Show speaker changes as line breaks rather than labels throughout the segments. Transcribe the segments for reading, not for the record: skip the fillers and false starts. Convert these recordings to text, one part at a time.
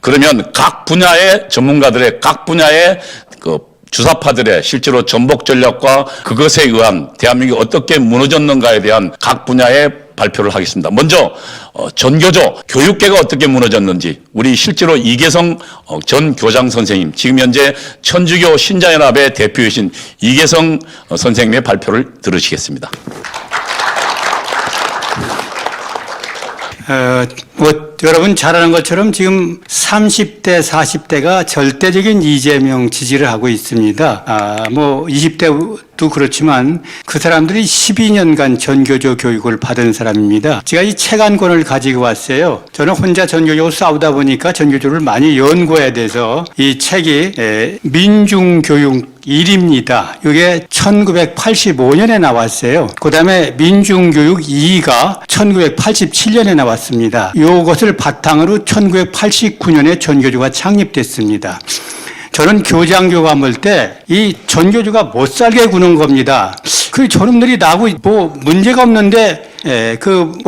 그러면 각 분야의 전문가들의 각 분야의 그 주사파들의 실제로 전복 전략과 그것에 의한 대한민국이 어떻게 무너졌는가에 대한 각 분야의 발표를 하겠습니다. 먼저 전교조 교육계가 어떻게 무너졌는지 우리 실제로 이계성 전 교장 선생님, 지금 현재 천주교 신자연합의 대표이신 이계성 선생님의 발표를 들으시겠습니다.
여러분 잘 아는 것처럼 지금 30대, 40대가 절대적인 이재명 지지를 하고 있습니다. 20대도 그렇지만 그 사람들이 12년간 전교조 교육을 받은 사람입니다. 제가 이 책 한 권을 가지고 왔어요. 저는 혼자 전교조 싸우다 보니까 전교조를 많이 연구해야 돼서 이 책이 민중교육 1입니다. 이게 1985년에 나왔어요. 그 다음에 민중교육 2가 1987년에 나왔습니다. 이것을 바탕으로 1989년에 전교조가 창립됐습니다. 저는 교장 교감할 때 이 전교조가 못 살게 구는 겁니다. 그 저놈들이 나하고 문제가 없는데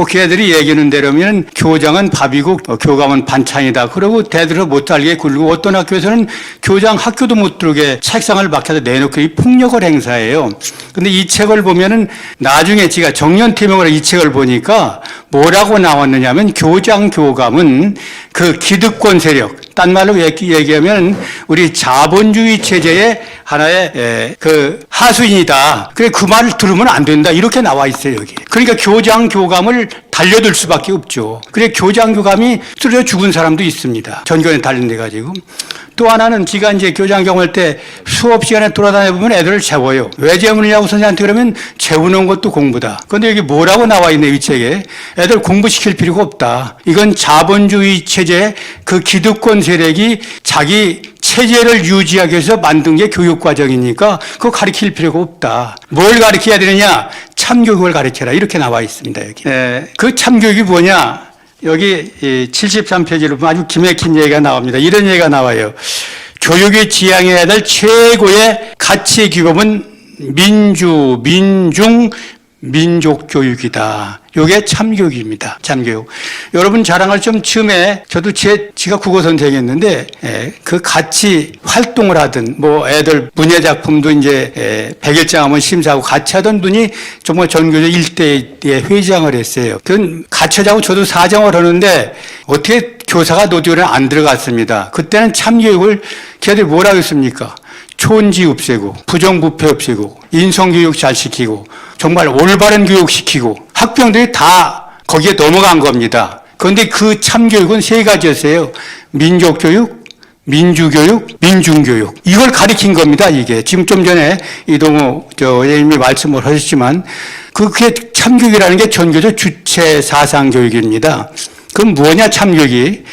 걔들이 얘기하는 대로면 교장은 밥이고 교감은 반찬이다. 그러고 대들어 못 살게 굴고 어떤 학교에서는 교장 학교도 못 들어오게 책상을 박혀서 내놓고 이 폭력을 행사해요. 근데 이 책을 보면은 나중에 제가 정년퇴명으로 이 책을 보니까 뭐라고 나왔느냐면 교장 교감은 그 기득권 세력, 딴 말로 얘기하면 우리 자본주의 체제의 하나의 그 하수인이다. 그래 그 말을 들으면 안 된다. 이렇게 나와 있어요, 여기. 그러니까 교장 교감을 달려들 수밖에 없죠. 그래 교장 교감이 쓰러져 죽은 사람도 있습니다. 전교에 달린데 가지고. 또 하나는 제가 이제 교장 경험할 때 수업 시간에 돌아다녀 보면 애들을 재워요. 왜 재우느냐고 선생님한테 그러면 재우는 것도 공부다. 그런데 여기 뭐라고 나와 있네, 이 책에. 애들 공부시킬 필요가 없다. 이건 자본주의 체제의 그 기득권 세력이 자기 체제를 유지하기 위해서 만든 게 교육과정이니까 그거 가르칠 필요가 없다. 뭘 가르쳐야 되느냐? 참교육을 가르쳐라. 이렇게 나와 있습니다, 여기. 그 참교육이 뭐냐? 여기 73페이지로 보면 아주 기맥힌 얘기가 나옵니다. 이런 얘기가 나와요. 교육이 지향해야 될 최고의 가치 규범은 민족 교육이다. 요게 참교육입니다. 참교육. 여러분 자랑을 좀 처음에 저도 제가 국어 선생했는데 그 같이 활동을 하던 애들 문예 작품도 이제 100일장 하면 심사하고 같이 하던 분이 정말 전교조 일대에 회장을 했어요. 그건 같이 하자고 저도 사정을 하는데 어떻게 교사가 노조에 안 들어갔습니다. 그때는 참교육을 걔들 뭐라고 했습니까? 촌지 없애고 부정부패 없애고 인성교육 잘 시키고 정말 올바른 교육 시키고 학병들이 다 거기에 넘어간 겁니다. 그런데 그 참교육은 세 가지였어요. 민족교육, 민주교육, 민중교육. 이걸 가리킨 겁니다, 이게. 지금 좀 전에 이동호 예님이 말씀을 하셨지만 그게 참교육이라는 게 전교조 주체 사상교육입니다. 그럼 뭐냐, 참교육이?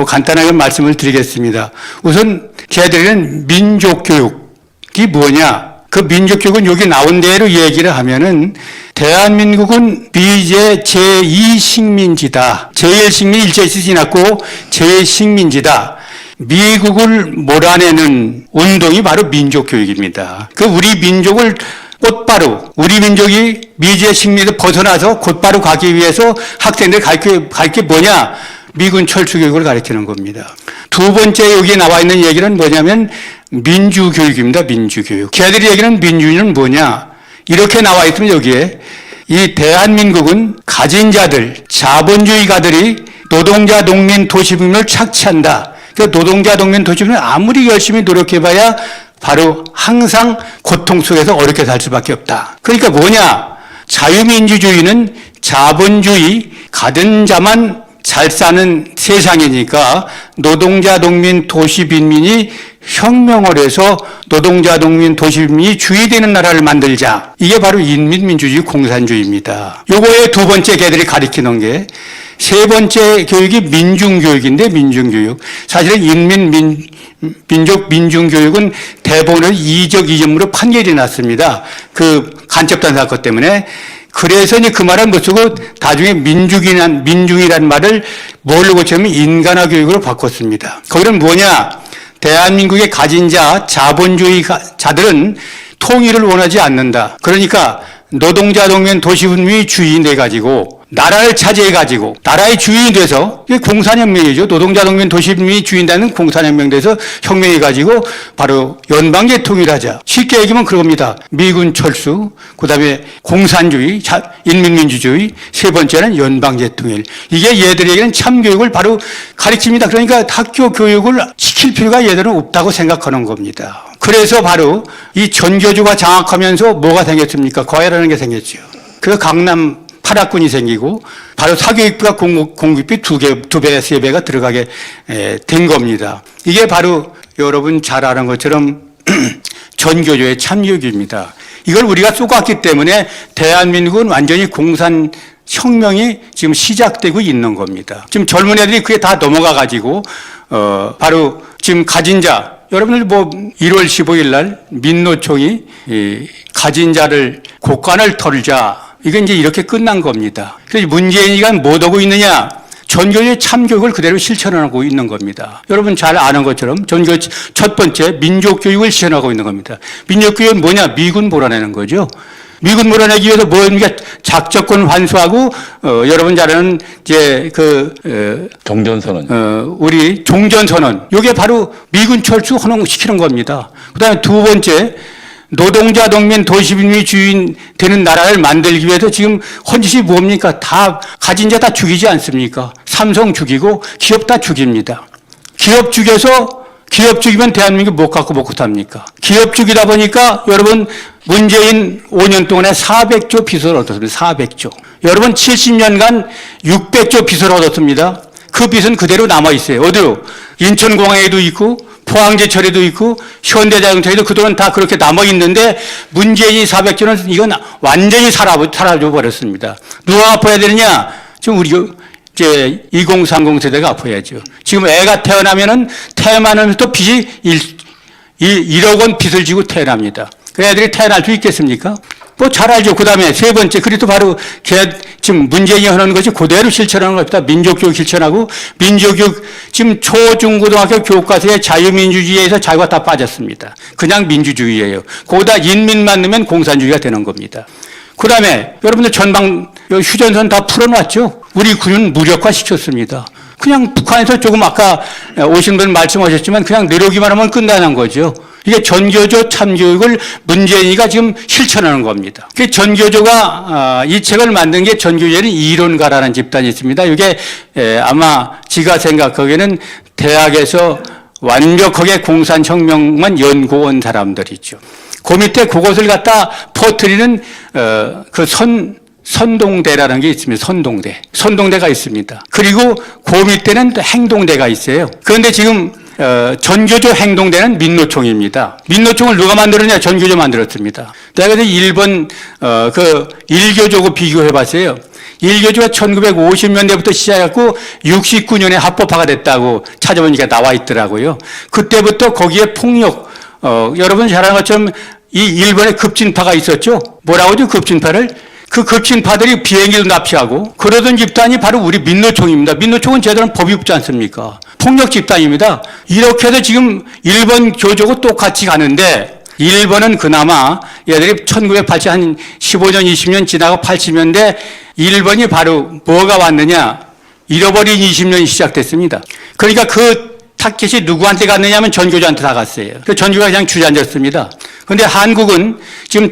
간단하게 말씀을 드리겠습니다. 우선 걔들은 민족교육이 뭐냐? 그 민족교육은 여기 나온 대로 얘기를 하면은 대한민국은 미제 제2식민지다. 제1식민이 일제시 지났고 제2식민지다. 미국을 몰아내는 운동이 바로 민족교육입니다. 그 우리 민족을 곧바로 우리 민족이 미제 식민에서 벗어나서 곧바로 가기 위해서 학생들 갈 게 뭐냐? 미군 철수교육을 가르치는 겁니다. 두 번째 여기에 나와 있는 얘기는 뭐냐면 민주교육입니다. 민주교육. 걔들이 얘기는 민주주의는 뭐냐? 이렇게 나와 있으면 여기에 이 대한민국은 가진 자들, 자본주의가들이 노동자, 농민, 도시민을 착취한다. 그 노동자, 농민, 도시민은 아무리 열심히 노력해봐야 바로 항상 고통 속에서 어렵게 살 수밖에 없다. 그러니까 뭐냐? 자유민주주의는 자본주의, 가진 자만 잘 사는 세상이니까 노동자, 농민, 도시빈민이 혁명을 해서 노동자, 농민, 도시빈민이 주의되는 나라를 만들자. 이게 바로 인민민주주의 공산주의입니다. 요거의 두 번째 걔들이 가리키는 게 세 번째 교육이 민중교육인데 민중교육. 사실은 민중교육은 대법원에서 이적 이점으로 판결이 났습니다. 그 간첩단 사건 때문에. 그래서 이제 그 말을 못 쓰고 나중에 민중이란 말을 뭘로 고치면 인간화 교육으로 바꿨습니다. 거기는 뭐냐? 대한민국의 가진 자, 자본주의자들은 통일을 원하지 않는다. 그러니까 노동자, 농민, 도시분민이 주인돼 가지고 나라를 차지해가지고 나라의 주인이 돼서 이게 공산혁명이죠. 노동자 동민 도시민이 주인되는 공산혁명 돼서 혁명해가지고 바로 연방제 통일하자. 쉽게 얘기하면 그겁니다. 미군 철수, 그다음에 공산주의, 인민민주주의, 세 번째는 연방제 통일. 이게 얘들에게는 참교육을 바로 가르칩니다. 그러니까 학교 교육을 시킬 필요가 얘들은 없다고 생각하는 겁니다. 그래서 바로 이 전교조가 장악하면서 뭐가 생겼습니까? 과외라는 게 생겼죠. 그래서 강남 8학군이 생기고 바로 사교육부가 공급비 두 배, 세 배가 들어가게 된 겁니다. 이게 바로 여러분 잘 아는 것처럼 전교조의 참교육입니다. 이걸 우리가 쏘았기 때문에 대한민국은 완전히 공산혁명이 지금 시작되고 있는 겁니다. 지금 젊은 애들이 그게 다 넘어가가지고 바로 지금 가진 자, 여러분들 뭐 1월 15일 날 민노총이 가진 자를 곳간을 털자. 이게 이제 이렇게 끝난 겁니다. 그래서 문재인이가 뭐하고 있느냐? 전교조의 참교육을 그대로 실천하고 있는 겁니다. 여러분 잘 아는 것처럼 전교 첫 번째 민족교육을 실현하고 있는 겁니다. 민족교육은 뭐냐? 미군 몰아내는 거죠. 미군 몰아내기 위해서 뭐입니까? 작전권 환수하고 여러분 잘 아는 이제
종전선언.
우리 종전선언. 이게 바로 미군 철수 헌원시키는 겁니다. 그다음에 두 번째. 노동자 동민 도시민이 주인 되는 나라를 만들기 위해서 지금 헌짓이 뭡니까? 다 가진 자 다 죽이지 않습니까? 삼성 죽이고 기업 다 죽입니다. 기업 죽이면 대한민국 못 갖고 먹고 삽니까? 기업 죽이다 보니까 여러분 문재인 5년 동안에 400조 빚을 얻었습니다. 400조. 여러분 70년간 600조 빚을 얻었습니다. 그 빚은 그대로 남아 있어요. 어디로? 인천공항에도 있고 포항제철에도 있고 현대자동차에도 그동안 다 그렇게 남아 있는데 문재인이 400조는 이건 완전히 사라져 버렸습니다. 누가 아파야 되느냐? 지금 우리 이제 2030 세대가 아파야죠. 지금 애가 태어나면은 태어나면서 빚이 1억 원 빚을 지고 태어납니다. 그 애들이 태어날 수 있겠습니까? 뭐 잘 알죠. 그 다음에 세 번째, 그리고 바로 지금 문재인이 하는 것이 그대로 실천하는 겁니다. 민족교육 실천하고, 민족교육, 지금 초중고등학교 교과서에 자유민주주의에서 자유가 다 빠졌습니다. 그냥 민주주의예요. 거기다 인민만 넣으면 공산주의가 되는 겁니다. 그 다음에 여러분들 전방 휴전선 다 풀어놨죠. 우리 군은 무력화 시켰습니다. 그냥 북한에서 조금 아까 오신 분 말씀하셨지만 그냥 내려오기만 하면 끝나는 거죠. 이게 전교조 참교육을 문재인이가 지금 실천하는 겁니다. 그 전교조가 이 책을 만든 게 전교조는 이론가라는 집단이 있습니다. 이게 아마 지가 생각하기에는 대학에서 완벽하게 공산혁명만 연구한 사람들이죠. 그 밑에 그것을 갖다 퍼뜨리는 선동대라는 게 있습니다. 선동대가 있습니다. 그리고 그 밑에는 또 행동대가 있어요. 그런데 지금 전교조 행동대는 민노총입니다. 민노총을 누가 만들었냐? 전교조 만들었습니다. 내가 그래서 일본 일교조하고 비교해봤어요. 일교조가 1950년대부터 시작했고 69년에 합법화가 됐다고 찾아보니까 나와 있더라고요. 그때부터 거기에 폭력, 여러분 잘 아는 것처럼 이 일본에 급진파가 있었죠. 뭐라고 하죠? 급진파를? 그 급진파들이 비행기도 납치하고 그러던 집단이 바로 우리 민노총입니다. 민노총은 제대로 법이 없지 않습니까? 폭력 집단입니다. 이렇게 해서 지금 일본 교조고 똑같이 가는데 일본은 그나마 얘들이 1980, 한 15년, 20년 지나고 80년대 일본이 바로 뭐가 왔느냐? 잃어버린 20년이 시작됐습니다. 그러니까 그 타켓이 누구한테 갔느냐 하면 전교조한테 다 갔어요. 그 전교조가 그냥 주저앉았습니다. 그런데 한국은 지금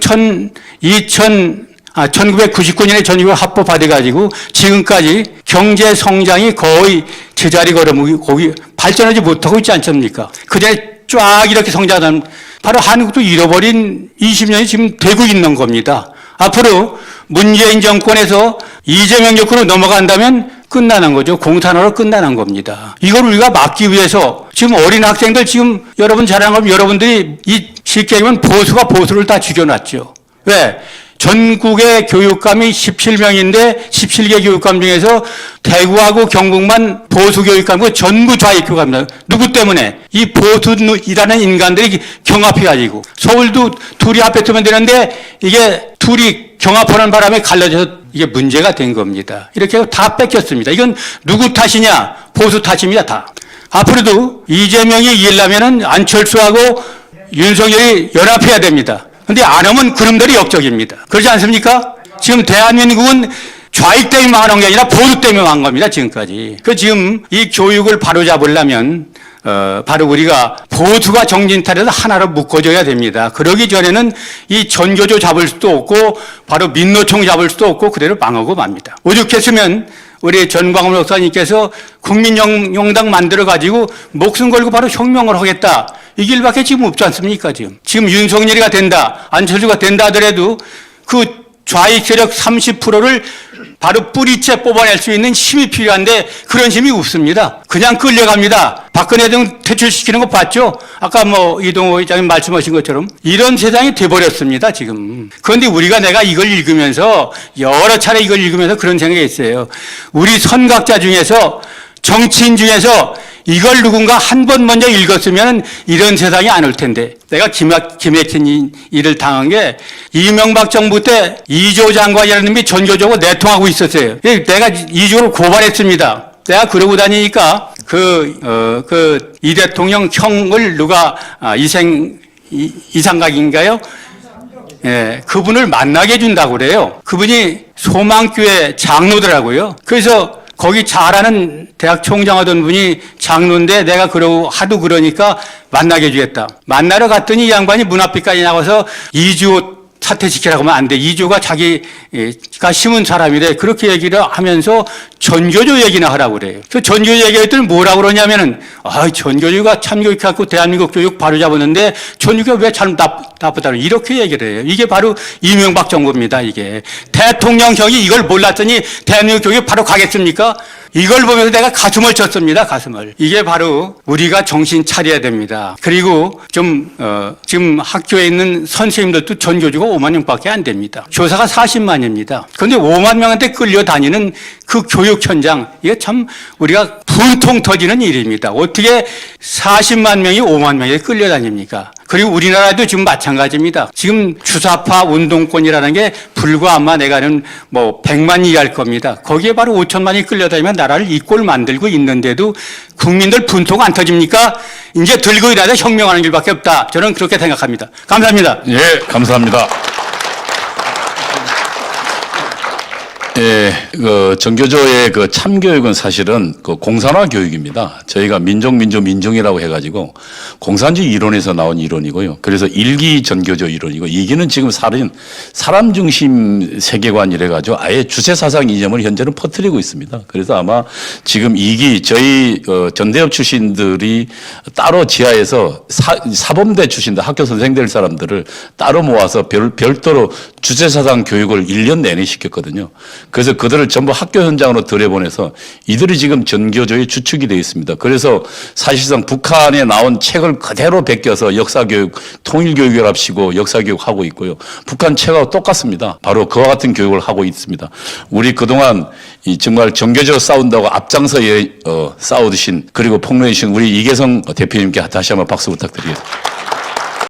1999년에 전교조가 합법화돼가지고 지금까지 경제 성장이 거의 제자리 걸음이고 거기 발전하지 못하고 있지 않습니까? 그전에 쫙 이렇게 성장하는 바로 한국도 잃어버린 20년이 지금 되고 있는 겁니다. 앞으로 문재인 정권에서 이재명 정권으로 넘어간다면 끝나는 거죠. 공산화로 끝나는 겁니다. 이걸 우리가 막기 위해서 지금 어린 학생들 지금 여러분 잘 아는 건 여러분들이 쉽게 얘기하면 보수가 보수를 다 죽여놨죠. 왜? 전국의 교육감이 17명인데 17개 교육감 중에서 대구하고 경북만 보수 교육감이고 전부 좌익 교육감입니다. 누구 때문에? 이 보수라는 인간들이 경합해가지고 서울도 둘이 합했으면 되는데 이게 둘이 경합하는 바람에 갈라져서 이게 문제가 된 겁니다. 이렇게 다 뺏겼습니다. 이건 누구 탓이냐? 보수 탓입니다. 다. 앞으로도 이재명이 이기려면은 안철수하고 윤석열이 연합해야 됩니다. 근데 안 하면 그놈들이 역적입니다. 그렇지 않습니까? 지금 대한민국은 좌익 때문에 망한 게 아니라 보수 때문에 망한 겁니다, 지금까지. 지금 이 교육을 바로잡으려면 바로 우리가 보수가 정신탈에서 하나로 묶어줘야 됩니다. 그러기 전에는 이 전교조 잡을 수도 없고 바로 민노총 잡을 수도 없고 그대로 망하고 맙니다. 오죽했으면 우리 전광훈 목사님께서 국민영당 만들어가지고 목숨 걸고 바로 혁명을 하겠다. 이 길밖에 지금 없지 않습니까, 지금. 지금 윤석열이가 된다, 안철수가 된다 하더라도 그 좌익 세력 30%를 바로 뿌리째 뽑아낼 수 있는 힘이 필요한데 그런 힘이 없습니다. 그냥 끌려갑니다. 박근혜 등 퇴출시키는 거 봤죠? 아까 이동호 의장님 말씀하신 것처럼 이런 세상이 돼버렸습니다, 지금. 그런데 내가 이걸 읽으면서 여러 차례 이걸 읽으면서 그런 생각이 있어요. 우리 선각자 중에서 정치인 중에서 이걸 누군가 한 번 먼저 읽었으면 이런 세상이 안 올 텐데. 내가 기맥힌 일을 당한 게 이명박 정부 때 이조 장관이라는 놈이 전교조고 내통하고 있었어요. 내가 이조를 고발했습니다. 내가 그러고 다니니까 이 대통령 형을 누가 이상각인가요? 예, 그분을 만나게 해준다고 그래요. 그분이 소망교회 장로더라고요. 그래서 거기 잘하는 대학 총장하던 분이 장로인데 내가 하도 그러니까 만나게 해주겠다. 만나러 갔더니 이 양반이 문 앞에까지 나가서 이주호 사퇴시키라고 하면 안 돼. 이주호가 자기가 심은 사람이래. 그렇게 얘기를 하면서 전교조 얘기나 하라고 그래요. 그 전교조 얘기했더니 뭐라고 그러냐면은, 전교조가 참교육해갖고 대한민국 교육 바로 잡았는데 전교조가 왜 참 나쁘다고 이렇게 얘기를 해요. 이게 바로 이명박 정부입니다, 이게. 대통령형이 이걸 몰랐더니 대한민국 교육이 바로 가겠습니까? 이걸 보면서 내가 가슴을 쳤습니다, 가슴을. 이게 바로 우리가 정신 차려야 됩니다. 그리고 지금 학교에 있는 선생님들도 전교조가 5만 명밖에 안 됩니다. 교사가 40만입니다. 그런데 5만 명한테 끌려다니는 그 교육 현장, 이게 참 우리가 분통 터지는 일입니다. 어떻게 40만 명이 5만 명에 끌려다닙니까? 그리고 우리나라도 지금 마찬가지입니다. 지금 주사파 운동권이라는 게 불과 아마 내가는 100만 이하일 겁니다. 거기에 바로 5천만이 끌려다니면 나라를 이 꼴 만들고 있는데도 국민들 분통 안 터집니까? 이제 들고 일하자 혁명하는 길밖에 없다. 저는 그렇게 생각합니다. 감사합니다.
예, 감사합니다. 예, 전교조의 참교육은 사실은 공산화 교육입니다. 저희가 민종이라고 해가지고 공산주의 이론에서 나온 이론이고요. 그래서 1기 전교조 이론이고 2기는 지금 사람 중심 세계관 이래가지고 아예 주체사상 이념을 현재는 퍼뜨리고 있습니다. 그래서 아마 지금 2기 저희 전대협 출신들이 따로 지하에서 사범대 출신들 학교 선생 될 사람들을 따로 모아서 별도로 주체사상 교육을 1년 내내 시켰거든요. 그래서 그들을 전부 학교 현장으로 들여보내서 이들이 지금 전교조의 주축이 되어 있습니다. 그래서 사실상 북한에 나온 책을 그대로 베껴서 역사교육, 통일교육을 합치고 역사교육하고 있고요. 북한 책하고 똑같습니다. 바로 그와 같은 교육을 하고 있습니다. 우리 그동안 정말 전교조 싸운다고 앞장서 싸우신 그리고 폭로해 주신 우리 이계성 대표님께 다시 한번 박수 부탁드리겠습니다.